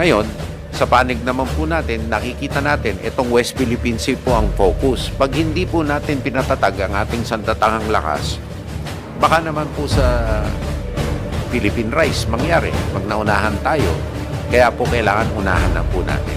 Ngayon, sa panig naman po natin, nakikita natin, itong West Philippine Sea po ang focus. Pag hindi po natin pinatatag ang ating sandatahang lakas, baka naman po sa Philippine Rise mangyari pag naunahan tayo. Kaya po kailangan unahan na po natin.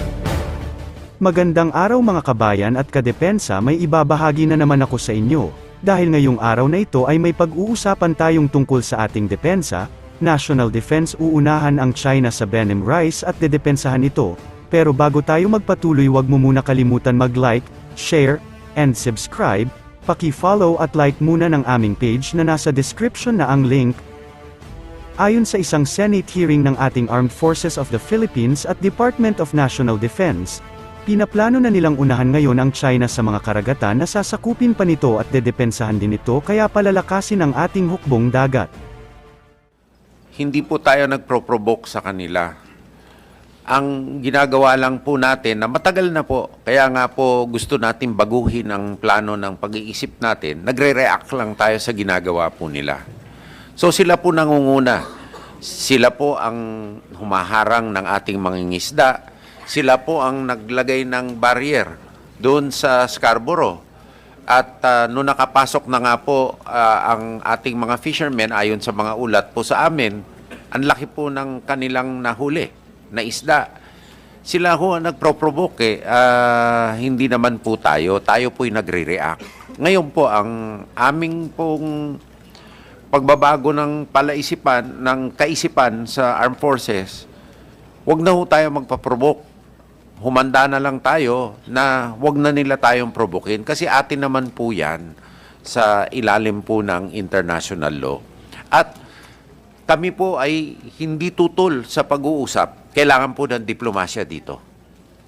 Magandang araw mga kabayan at kadepensa, may ibabahagi na naman ako sa inyo. Dahil ngayong araw na ito ay may pag-uusapan tayong tungkol sa ating depensa, national defense. Uunahan ang China sa Benham Rise at dedepensahan ito. Pero bago tayo magpatuloy, wag mo muna kalimutan mag-like, share, and subscribe. Paki-follow at like muna ng aming page na nasa description na ang link. Ayon sa isang Senate hearing ng ating Armed Forces of the Philippines at Department of National Defense, pinaplano na nilang unahan ngayon ang China sa mga karagatan na sasakupin pa nito at dedepensahan din ito, kaya palalakasin ang ating hukbong dagat. Hindi po tayo nagpro-provoke sa kanila. Ang ginagawa lang po natin na matagal na po, kaya nga po gusto natin baguhin ang plano ng pag-iisip natin, nagre-react lang tayo sa ginagawa po nila. So sila po nangunguna. Sila po ang humaharang ng ating mangingisda. Sila po ang naglagay ng barrier doon sa Scarborough. At noong nakapasok na nga po ang ating mga fishermen, ayon sa mga ulat po sa amin, ang laki po ng kanilang nahuli na isda. Sila ho ang nagpro-provoke, hindi naman po tayo. Tayo po'y nagre-react. Ngayon po, ang aming pong pagbabago ng palaisipan, ng kaisipan sa Armed Forces, wag na ho tayo magpa-provoke. Humanda na lang tayo na wag na nila tayong provokin kasi atin naman po yan sa ilalim po ng international law. At kami po ay hindi tutol sa pag-uusap. Kailangan po ng diplomasya dito.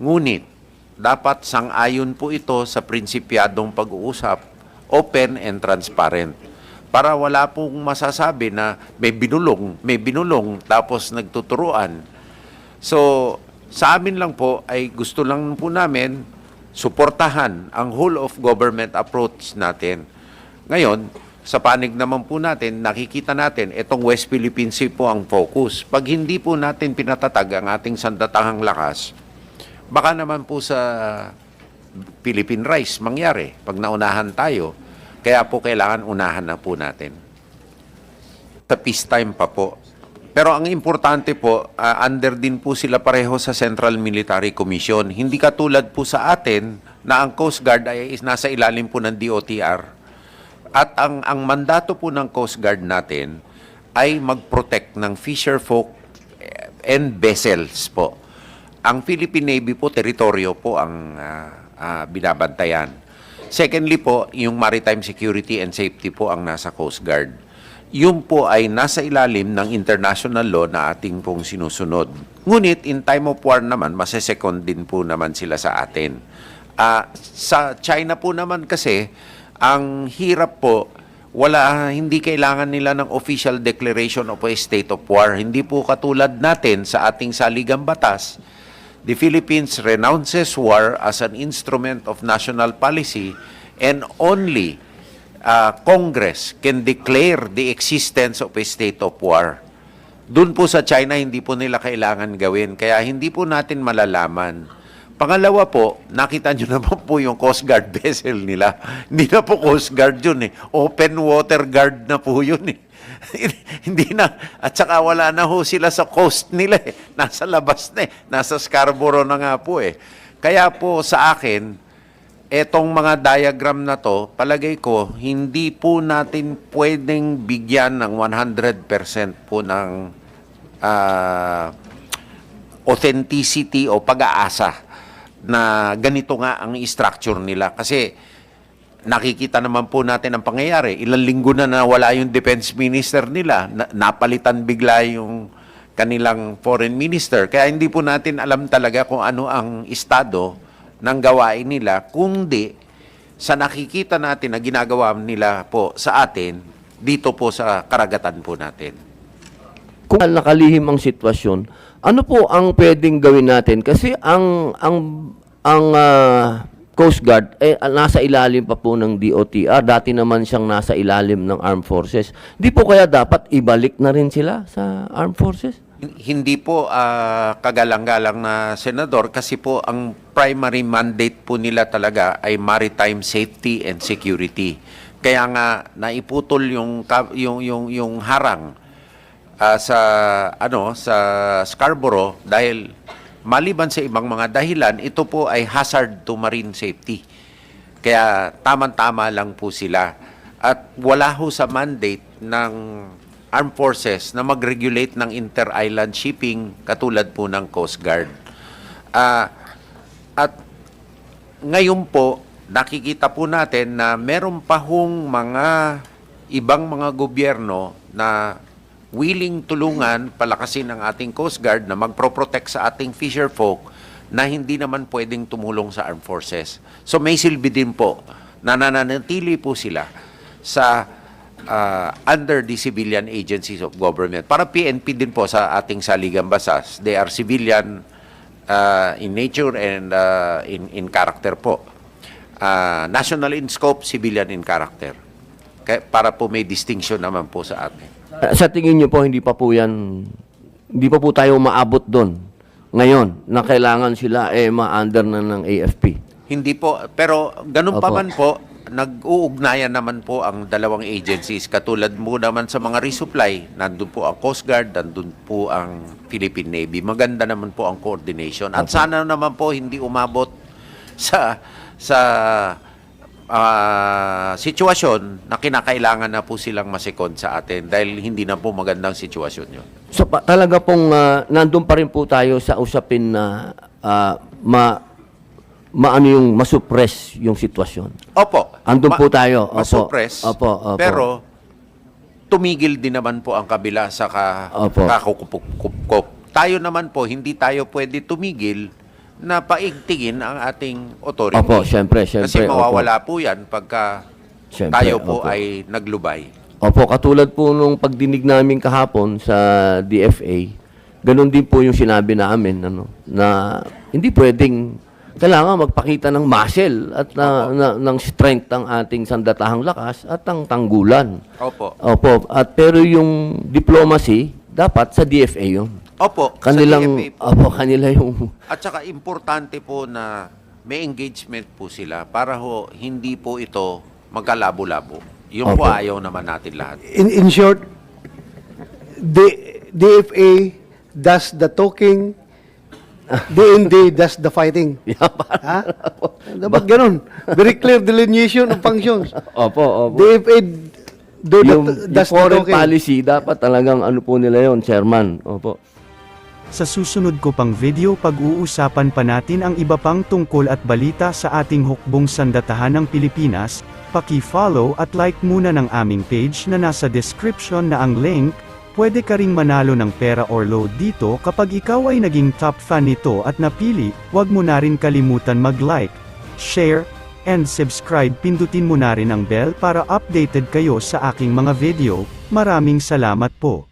Ngunit, dapat sang-ayon po ito sa prinsipyadong pag-uusap, open and transparent. Para wala pong masasabi na may binulong, tapos nagtuturuan. So, sa amin lang po ay gusto lang po namin suportahan ang whole of government approach natin. Ngayon, sa panig naman po natin, nakikita natin itong West Philippine Sea po ang focus. Pag hindi po natin pinatatag ang ating sandatahang lakas, baka naman po sa Philippine Rise mangyari pag naunahan tayo. Kaya po kailangan unahan na po natin. Sa peacetime pa po. Pero ang importante po, under din po sila pareho sa Central Military Commission. Hindi katulad po sa atin na ang Coast Guard ay nasa ilalim po ng DOTR. At ang mandato po ng Coast Guard natin ay mag-protect ng fisherfolk and vessels po. Ang Philippine Navy po, teritoryo po ang binabantayan. Secondly po, yung maritime security and safety po ang nasa Coast Guard. Yun po ay nasa ilalim ng international law na ating pong sinusunod. Ngunit, in time of war naman, masesecond din po naman sila sa atin. Sa China po naman kasi, ang hirap po, hindi kailangan nila ng official declaration of a state of war. Hindi po katulad natin sa ating saligang batas. The Philippines renounces war as an instrument of national policy and only Congress can declare the existence of a state of war. Doon po sa China, hindi po nila kailangan gawin. Kaya hindi po natin malalaman. Pangalawa po, nakita nyo naman po yung Coast Guard vessel nila. Hindi na po Coast Guard yun eh. Open water guard na po yun eh. Hindi na. At saka wala na ho sila sa coast nila eh. Nasa labas na eh. Nasa Scarborough na nga po eh. Kaya po sa akin, etong mga diagram na to, palagay ko, hindi po natin pwedeng bigyan ng 100% po ng authenticity o pag-aasa na ganito nga ang structure nila. Kasi nakikita naman po natin ang pangyayari. Ilang linggo na nawala yung defense minister nila. Napalitan bigla yung kanilang foreign minister. Kaya hindi po natin alam talaga kung ano ang estado ng gawain nila, kundi sa nakikita natin na ginagawa nila po sa atin, dito po sa karagatan po natin. Kung nakalihim ang sitwasyon, ano po ang pwedeng gawin natin? Kasi ang Coast Guard nasa ilalim pa po ng DOTR. Dati naman siyang nasa ilalim ng Armed Forces. Di po kaya dapat ibalik na rin sila sa Armed Forces? Hindi po kagalang-galang na senador kasi po ang primary mandate po nila talaga ay maritime safety and security. Kaya nga naiputol yung harang sa Scarborough dahil maliban sa ibang mga dahilan, ito po ay hazard to marine safety. Kaya tama-tama lang po sila. At wala ho sa mandate ng Armed Forces na mag-regulate ng inter-island shipping katulad po ng Coast Guard. At ngayon po, nakikita po natin na meron pa hong mga ibang mga gobyerno na willing tulungan, palakasin ang ating Coast Guard na magpro-protect sa ating fisher folk na hindi naman pwedeng tumulong sa Armed Forces. So may silbi din po na nananatili po sila sa under the civilian agencies of government. Para PNP din po sa ating saligang basas. They are civilian in nature and in character po. National in scope, civilian in character. Kaya para po may distinction naman po sa atin. Sa tingin niyo po, hindi pa po tayo maabot doon ngayon na kailangan sila ma-under na ng AFP. Hindi po, pero ganun pa Opo. man po, nag-uugnayan naman po ang dalawang agencies. Katulad mo naman sa mga resupply, nandun po ang Coast Guard, nandun po ang Philippine Navy. Maganda naman po ang coordination. At sana naman po hindi umabot sa sitwasyon na kinakailangan na po silang masekond sa atin dahil hindi na po magandang sitwasyon yun. So talaga pong nandun pa rin po tayo sa usapin na yung masuppress yung sitwasyon. Opo. Andun po tayo. Opo. Masuppress. Opo. Pero tumigil din naman po ang kabila sa Opo. kakukupkup. Tayo naman po, hindi tayo pwede tumigil na paigtingin ang ating authority. Opo, syempre. Kasi mawawala po yan pagka Siyempre, tayo po opo. ay naglubay. Opo, katulad po nung pagdinig namin kahapon sa DFA, ganun din po yung sinabi namin na hindi pwedeng kailangan magpakita ng muscle at ng strength ang ating sandatahang lakas at ang tanggulan. Opo. Opo, pero yung diplomacy dapat sa DFA yun. Opo, Kanilang sa DFA po. kanila yung At saka importante po na may engagement po sila para ho hindi po ito magkalabo-labo. Yung po Opo. ayaw naman natin lahat. In short, the DFA does the talking, DND does the fighting. Ha? Dapat ganun. Very clear delineation of functions. Opo. DFA Yung does the foreign talking. policy, dapat talagang ano po nila yon, Chairman. Opo. Sa susunod ko pang video pag-uusapan pa natin ang iba pang tungkol at balita sa ating hukbong sandatahan ng Pilipinas. Paki-follow at like muna ng aming page na nasa description na ang link. Pwede ka ring manalo ng pera or load dito kapag ikaw ay naging top fan nito at napili. Huwag mo na rin kalimutan mag-like, share, and subscribe. Pindutin mo na rin ang bell para updated kayo sa aking mga video. Maraming salamat po.